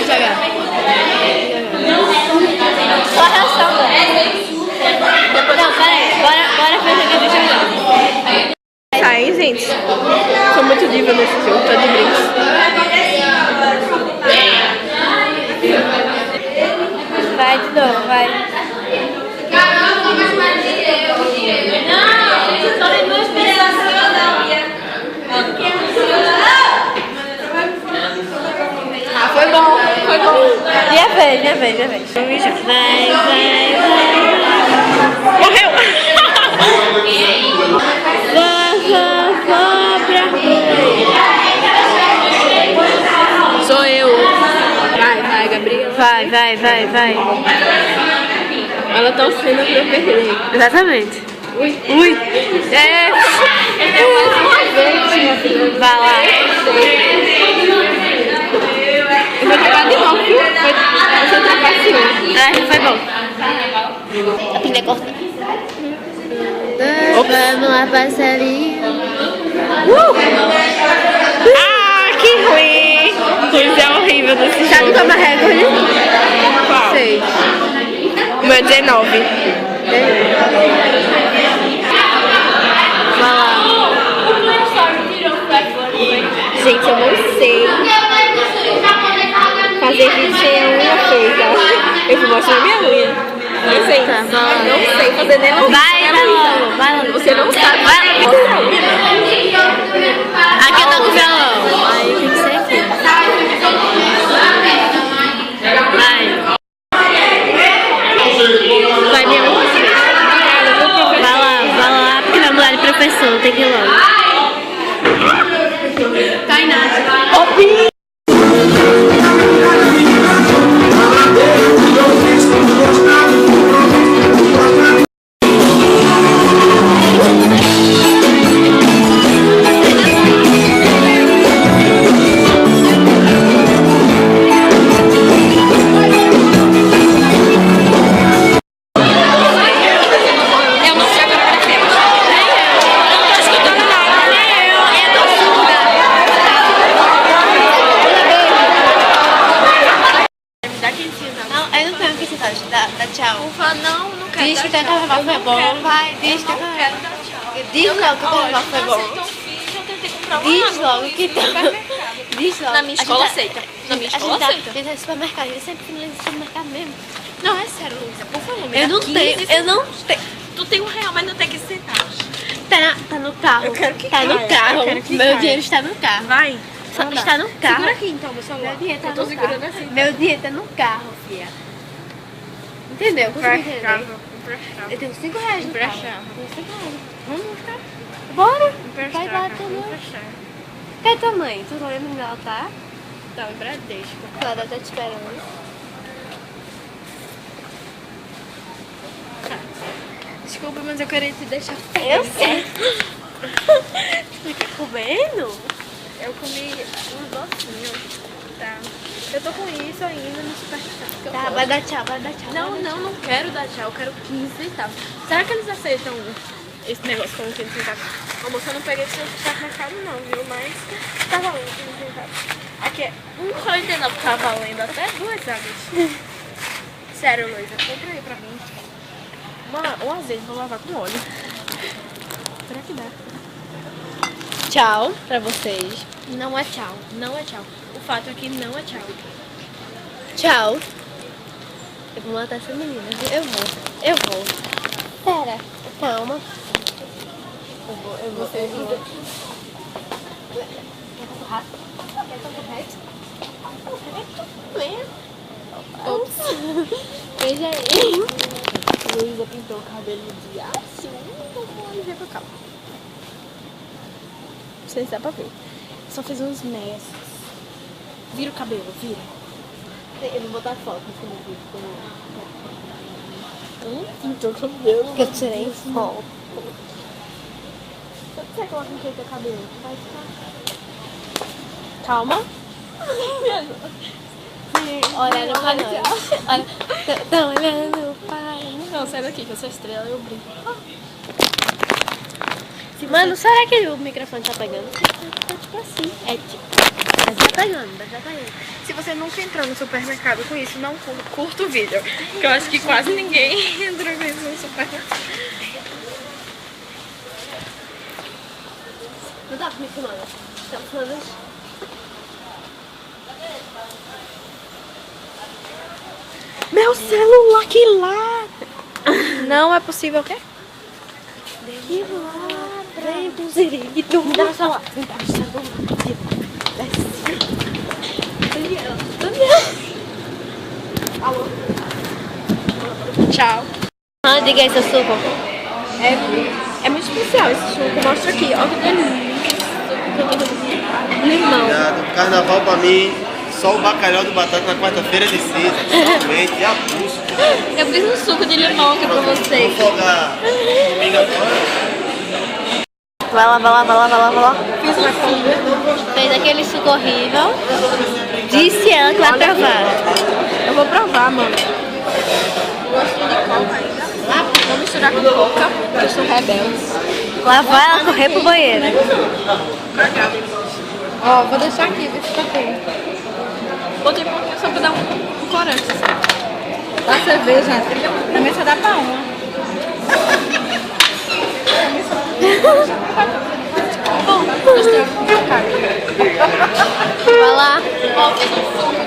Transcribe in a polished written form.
jogar. Só a reação, né? Não, peraí. Bora fazer aquele jogar. Sai, gente. Sou muito diva nesse jogo, tô de brinks. Vai de novo, vai. Ah, foi bom, foi bom. Minha vez. Vai. Morreu! Vou pra rua. Sou eu. Vai, Gabriela. Vai. Ela tá sendo pra eu perder. Exatamente. Ui. É. Vai lá. Eu vou jogar de novo, viu? Você trapaceou. Foi bom. A pilha corta. Vamos lá, passarinho. Ah, que ruim! Coisa horrível desse jogo. Sabe como é recorde? Qual? 6. O meu é 19. Vai lá. Gente, eu não sei fazer vídeo sem a unha feita. Eu vou mostrar minha unha. Não sei. Tá bom. Não sei fazer nem a unha. Vai logo. Você não sabe. Vai. Aqui eu tô com o violão. Aí tem que ser aqui. Vai, minha mãe. Vai lá, porque vai mudar de professor, tem que ir logo. Tainá. Dá tchau. Não quero. Diz que o teu carnaval foi bom. Vai, diz que o carnaval. Diz logo que o carnaval foi bom. Diz logo que Diz logo. Na minha escola aceita. Na minha escola aceita. A gente tá no supermercado, ele sempre finaliza no supermercado mesmo. Não, é sério, Luísa. Por favor, Eu não tenho. Tu tem R$1, mas não tem 15 centavos. Tá no carro. Eu quero que tá no caia, carro. eu quero que Meu caia. dinheiro está no carro. Vai. Está no carro. Segura aqui então, meu celular. Meu dinheiro tá Eu tô no segurando carro. assim. Meu dinheiro tá no carro, filha. Entendeu? Consegui entender? Emprestável. Eu tenho R$5 no carro. Emprestável. Tenho R$5. Vamos buscar. Bora. Emprestável. Vai lá, também. Emprestável. Cadê tua mãe? Tu não lembra onde ela tá? Tá, o Bradesco. Ela deve estar te esperando. Desculpa, mas eu queria te deixar Eu feliz. sei. Fica comendo? Eu comi uns docinhos. Tá. Eu tô com isso ainda no supermercado. Tá, vai dar tchau. Não quero dar tchau. Eu quero 15 centavos. Será que eles aceitam esse negócio com 15 centavos? Amor, eu não peguei esse supermercado não, viu? Mas tá valendo 15 centavos. Aqui é R$1,49, tá valendo até 2 águas. Sério, Luísa, compra aí pra mim. Um azeite, vou lavar com óleo. Será que dá? Tchau pra vocês. Não é tchau, não é tchau. O fato é que não é tchau. Tchau. Eu vou matar essa menina. Eu vou. Pera, calma. Eu vou. Quer Ops. Veja aí. Luísa pintou o cabelo de azul. Vamos ver pra cá. Não sei se dá pra ver. Só fez uns mestres. Vira o cabelo, vira. Eu vou botar foto no vídeo. Pintou o cabelo. Que eu tirei foto. Quando você coloca em teu cabelo? Vai ficar. Calma. Olhando pra nós. Tão olhando para nós. Não, sai daqui, que eu sou estrela e eu brinco. Mano, será que o microfone tá pegando? Tá tipo assim. É tipo. tá pegando. Se você nunca entrou no supermercado com isso, não curta o vídeo. Porque eu acho que quase ninguém entrou com isso no supermercado. Não dá pra me filmar, né? Tá filmando. Meu celular, que lá! Não é possível o quê? Que lá, vem com ziriguito. Me dá o celular. Me dá o celular. Daniela. Alô? Tchau. Ah, diga aí seu suco. É muito especial esse suco. Mostra aqui. Olha que delícia. Limão. Obrigado. Carnaval pra mim, só o bacalhau do batata na quarta-feira de cinza. Somente, e a busca. Eu fiz um suco de limão aqui pra vocês. Vou folgar domingo agora. Vai lá. Fiz uma comida. Fez aquele suco horrível. Disse ela que vai provar. Eu vou provar, mano. Gostinho de coca ainda. Vou misturar com coca. Eu sou rebelde. Lá vai ela correr pro banheiro. Ó, vou deixar aqui, ver se tá bom. Botei um pouquinho só pra dar um corante. Dá cerveja. Também só dá pra uma. Bom, gostei. Vai lá. Ó, fiz um suco.